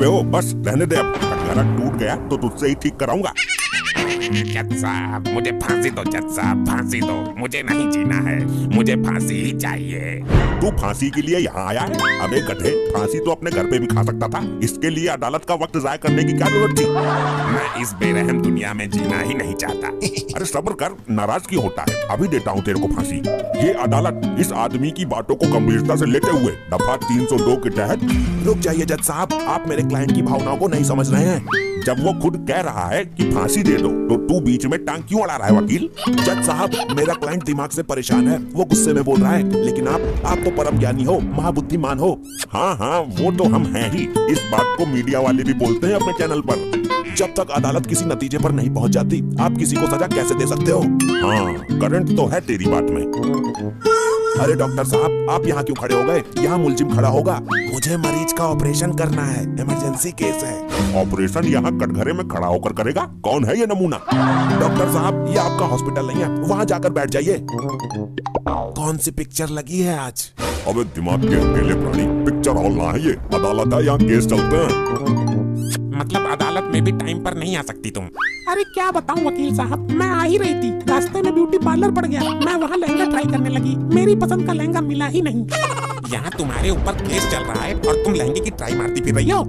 अबे ओ बस रहने दे, अब कटघरा टूट गया तो तुझसे ही ठीक कराऊंगा। जज साहब मुझे फांसी दो, जज साहब फांसी दो, मुझे नहीं जीना है, मुझे फांसी ही चाहिए। तू फांसी के लिए यहाँ आया है? अबे गधे, फांसी तो अपने घर पे भी खा सकता था, इसके लिए अदालत का वक्त जाया करने की क्या जरूरत थी? मैं इस बेरहम दुनिया में जीना ही नहीं चाहता। अरे सब्र कर, नाराज क्यों होता है? अभी देता हूँ तेरे को फांसी। ये अदालत इस आदमी की बातों को गंभीरता से लेते हुए दफा 302 के तहत। रुक जाइए जज साहब, आप मेरे क्लाइंट की भावनाओं को नहीं समझ रहे हैं। जब वो खुद कह रहा है कि फांसी दे दो तो तू बीच में टांग क्यों अड़ा रहा है वकील? जज साहब, मेरा क्लाइंट दिमाग से परेशान है, वो गुस्से में बोल रहा है, लेकिन आप तो परम ज्ञानी हो, महाबुद्धिमान हो। हाँ हाँ, वो तो हम हैं ही। इस बात को मीडिया वाले भी बोलते हैं अपने चैनल पर। जब तक अदालत किसी नतीजे पर नहीं पहुंच जाती, आप किसी को सजा कैसे दे सकते हो? हाँ, करंट तो है तेरी बात में। अरे डॉक्टर साहब, आप यहाँ क्यों खड़े हो गए? यहाँ मुलजिम खड़ा होगा। मुझे मरीज का ऑपरेशन करना है, इमरजेंसी केस है। ऑपरेशन यहाँ कटघरे में खड़ा होकर करेगा? कौन है ये नमूना? डॉक्टर साहब, ये आपका हॉस्पिटल नहीं है, वहाँ जाकर बैठ जाइए। कौन सी पिक्चर लगी है आज? अबे दिमाग के अकेले प्राणी, पिक्चर हॉल ना है ये, अदालत है, यहाँ केस चलते हैं। मतलब अदालत में भी टाइम पर नहीं आ सकती तुम? अरे क्या बताऊं वकील साहब, मैं आ ही रही थी, रास्ते में ब्यूटी पार्लर पड़ गया, मैं वहाँ लहंगा ट्राई करने लगी, मेरी पसंद का लहंगा मिला ही नहीं। यहाँ तुम्हारे ऊपर केस चल रहा है और तुम लहंगे की ट्राई मारती फिर रही हो?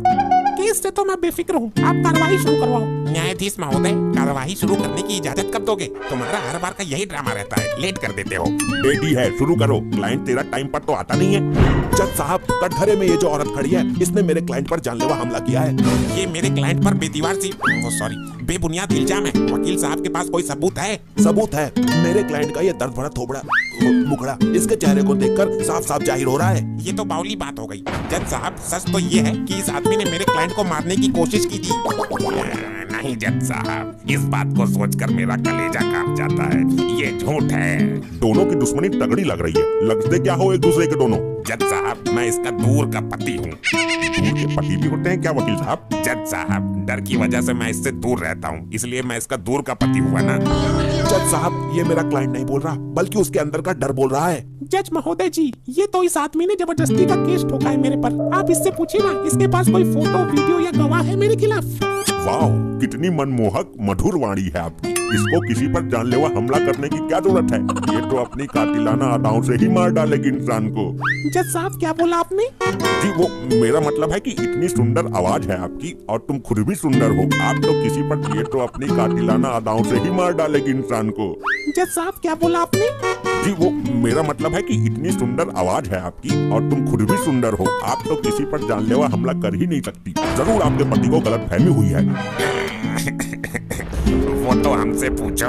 केस से तो मैं बेफिक्र हूँ, आप कार्रवाई शुरू करवाओ। न्यायाधीश महोदय, कार्रवाई शुरू करने की इजाजत कब दोगे? तुम्हारा हर बार का यही ड्रामा रहता है, लेट कर देते हो। बेटी है, शुरू करो। क्लाइंट तेरा टाइम पर तो आता नहीं है। जज साहब, कटघरे में ये जो औरत खड़ी है, इसने मेरे क्लाइंट पर जानलेवा हमला किया है। ये मेरे क्लाइंट पर बेदीवार सी, सॉरी, बेबुनियाद इल्जाम है। वकील साहब के पास कोई सबूत है? सबूत है, मेरे क्लाइंट का ये दर्द भरा थोबड़ा मुखड़ा इसके चेहरे को देखकर साफ साफ जाहिर हो रहा है। ये तो बावली बात हो गई। जज साहब, सच तो ये है कि इस आदमी ने मेरे क्लाइंट को मारने की कोशिश की थी। नहीं जज साहब, इस बात को सोचकर मेरा कलेजा कांप जाता है, ये झूठ है। दोनों की दुश्मनी तगड़ी लग रही है, लगते क्या हो एक दूसरे के दोनों? जज साहब, मैं इसका दूर का पति हूँ। दूर के पति भी होते हैं क्या वकील साहब? जज साहब, डर की वजह से मैं इससे दूर रहता हूँ, इसलिए मैं इसका दूर का पति हुआ ना। जज साहब, ये मेरा क्लाइंट नहीं बोल रहा, बल्कि उसके अंदर का डर बोल रहा है। जज महोदय जी, ये तो इस आदमी ने जबरदस्ती का केस ठोका है मेरे पर। आप इससे पूछिए ना, इसके पास कोई फोटो, वीडियो या गवाह है मेरे खिलाफ? वाह, कितनी मनमोहक मधुर वाणी है आपकी। इसको किसी पर जानलेवा हमला करने की क्या जरूरत है? ये तो अपनी कातिलाना अदाओं से ही मार डालेगी इंसान को। जज साहब, क्या बोला आपने? जी वो मेरा मतलब है कि इतनी सुंदर आवाज है आपकी और तुम खुद भी सुंदर हो। आप तो किसी पर, ये तो अपनी कातिलाना अदाओं से ही मार डालेगी इंसान को। जज साहब, क्या बोला आपने? जी वो मेरा मतलब है कि इतनी सुंदर आवाज है आपकी और तुम खुद भी सुंदर हो। आप तो किसी पर जानलेवा हमला कर ही नहीं सकती। जरूर आपके पति को गलतफहमी हुई है। वो तो हमसे पूछो।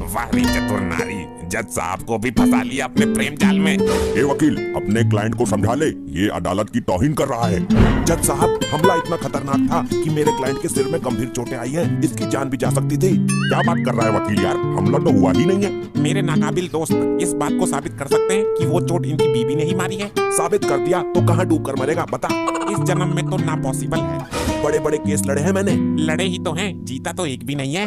वारी चतुर नारी, जज साहब को भी फंसा लिया अपने प्रेम जाल में। ए वकील, अपने क्लाइंट को समझा ले, ये अदालत की तौहीन कर रहा है। जज साहब, हमला इतना खतरनाक था कि मेरे क्लाइंट के सिर में गंभीर चोटें आई है, इसकी जान भी जा सकती थी। क्या बात कर रहा है वकील यार, हमला तो हुआ ही नहीं है। मेरे नाकाबिल दोस्त इस बात को साबित कर सकते हैं कि वो चोट इनकी बीवी ने ही मारी है। साबित कर दिया तो कहाँ डूब कर मरेगा बता? इस जन्म में तो ना पॉसिबल है। बड़े बड़े केस लड़े हैं मैंने। लड़े ही तो हैं, जीता तो एक भी नहीं है।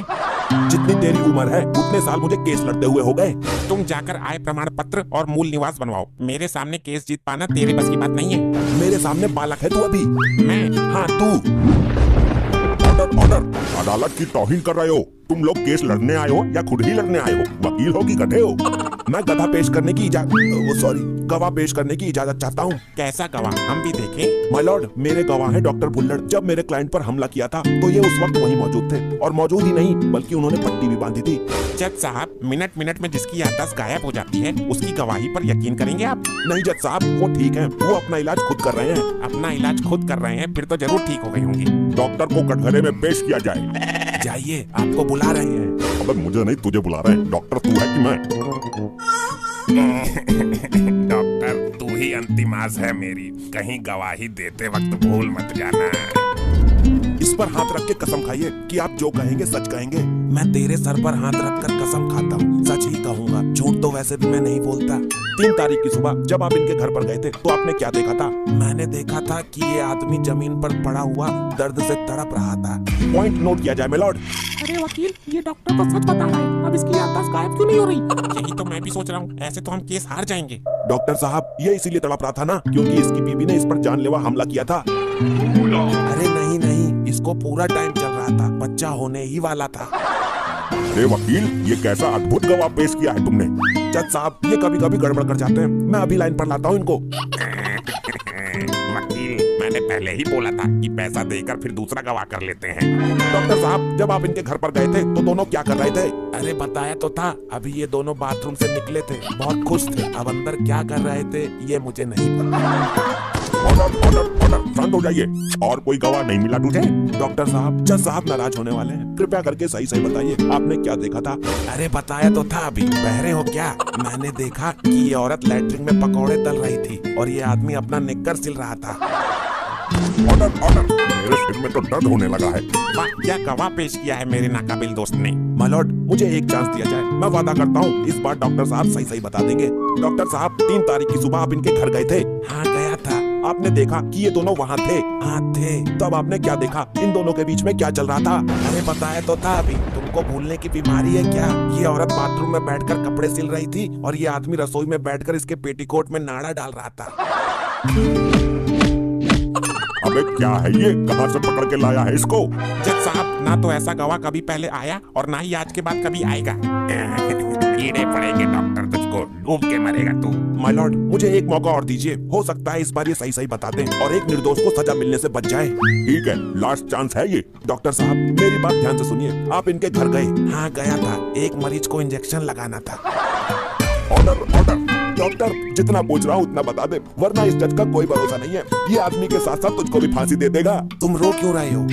जितनी तेरी उम्र है उतने साल मुझे केस लड़ते हुए हो गए। तुम जाकर आय प्रमाण पत्र और मूल निवास बनवाओ। मेरे सामने केस जीत पाना तेरे बस की बात नहीं है। मेरे सामने बालक है तू अभी। मैं? हाँ तू। ऑर्डर ऑर्डर, अदालत की तौहीन कर रहे हो। तुम लोग केस लड़ने आए हो या खुद ही लड़ने आए हो? वकील हो कि गधे हो? मैं गधा पेश करने की गवाह पेश करने की इजाजत चाहता हूँ। कैसा गवाह, हम भी देखें? माय लॉर्ड, मेरे गवाह हैं डॉक्टर भुल्लड़। जब मेरे क्लाइंट पर हमला किया था तो ये उस वक्त वहीं मौजूद थे, और मौजूद ही नहीं बल्कि उन्होंने पट्टी भी बांधी थी। जज साहब, मिनट मिनट में जिसकी याददाश्त गायब हो जाती है, उसकी गवाही पर यकीन करेंगे आप? नहीं जज साहब, वो ठीक है, वो अपना इलाज खुद कर रहे हैं। अपना इलाज खुद कर रहे हैं, फिर तो जरूर ठीक हो गई होंगी। डॉक्टर को कटघरे में पेश किया जाए। जाइए, आपको बुला रहे हैं। अबे मुझे नहीं, तुझे बुला रहे हैं। डॉक्टर तू है कि मैं? डॉक्टर, तू ही अंतिम आस है मेरी, कहीं गवाही देते वक्त भूल मत जाना। इस पर हाथ रख के कसम खाइए कि आप जो कहेंगे सच कहेंगे। मैं तेरे सर पर हाथ रखकर कसम खाता हूँ, सच ही कहूँगा, झूठ तो वैसे भी मैं नहीं बोलता। 3 तारीख की सुबह जब आप इनके घर पर गए थे तो आपने क्या देखा था? मैंने देखा था कि ये आदमी जमीन पर पड़ा हुआ दर्द से तड़प रहा था। पॉइंट नोट किया जाए मिलॉर्ड। अरे वकील, ये डॉक्टर तो सच बता रहा है, अब इसकी याददाश्त गायब क्यों नहीं हो रही? यही तो मैं भी सोच रहा हूँ, ऐसे तो हम केस हार जाएंगे। डॉक्टर साहब, ये इसीलिए तड़प रहा था ना क्योंकि इसकी बीवी ने इस पर जानलेवा हमला किया था। अरे नहीं नहीं, इसको पूरा टाइम चल रहा था, बच्चा होने ही वाला था। अरे वकील, ये कैसा अद्भुत गवाह पेश किया है तुमने। जज साहब, ये कभी कभी गड़बड़ कर जाते हैं, मैं अभी लाइन पर लाता हूँ इनको। वकील, मैंने पहले ही बोला था कि पैसा देकर फिर दूसरा गवाह कर लेते हैं। डॉक्टर साहब, जब आप इनके घर पर गए थे तो दोनों क्या कर रहे थे? अरे बताया तो था, अभी ये दोनों बाथरूम से निकले थे, बहुत खुश थे। अब अंदर क्या कर रहे थे ये मुझे नहीं पता। ऑर्डर ऑर्डर ऑर्डर, शांत हो जाइए। और कोई गवाह नहीं मिला तुझे? डॉक्टर साहब, जज साहब नाराज होने वाले हैं, कृपया करके सही सही बताइए, आपने क्या देखा था? अरे बताया तो था अभी, बहरे हो क्या? मैंने देखा कि ये औरत लैट्रिन में पकौड़े तल रही थी और ये आदमी अपना निक्कर सिल रहा था। ऑर्डर ऑर्डर, मेरे सिर में तो दर्द होने लगा है। वाह, क्या गवाह पेश किया है मेरे नाकाबिल दोस्त ने। माय लॉर्ड, मुझे एक चांस दिया जाए, मैं वादा करता हूँ इस बार डॉक्टर साहब सही सही बता देंगे। डॉक्टर साहब, 3 तारीख की सुबह आप इनके घर गए थे? हाँ गया था। आपने देखा कि ये दोनों वहाँ थे? हाँ थे। तब आपने क्या देखा? इन दोनों के बीच में क्या चल रहा था? अरे बताया तो था अभी, तुमको भूलने की बीमारी है क्या? ये औरत बाथरूम में बैठकर कपड़े सिल रही थी और ये आदमी रसोई में बैठकर इसके पेटीकोट में नाड़ा डाल रहा था। अबे क्या है ये, कहाँ से पकड़ के लाया है इसको? जज साहब, ना तो ऐसा गवाह कभी पहले आया और ना ही आज के बाद कभी आएगा। कीड़े पड़ेंगे डॉक्टर, तुझको डूब के मरेगा तू। माय लॉर्ड, मुझे एक मौका और दीजिए, हो सकता है इस बार ये सही सही बता दें और एक निर्दोष को सजा मिलने से बच जाए। ठीक है, लास्ट चांस है ये। डॉक्टर साहब, मेरी बात ध्यान से सुनिए, आप इनके घर गए? हाँ गया था, एक मरीज को इंजेक्शन लगाना था। ऑर्डर ऑर्डर, डॉक्टर जितना पूछ रहा हूँ उतना बता दे, वरना इस जज का कोई भरोसा नहीं है। ये आदमी के साथ साथ तुझको भी फांसी दे देगा। तुम रो क्यों रहे हो?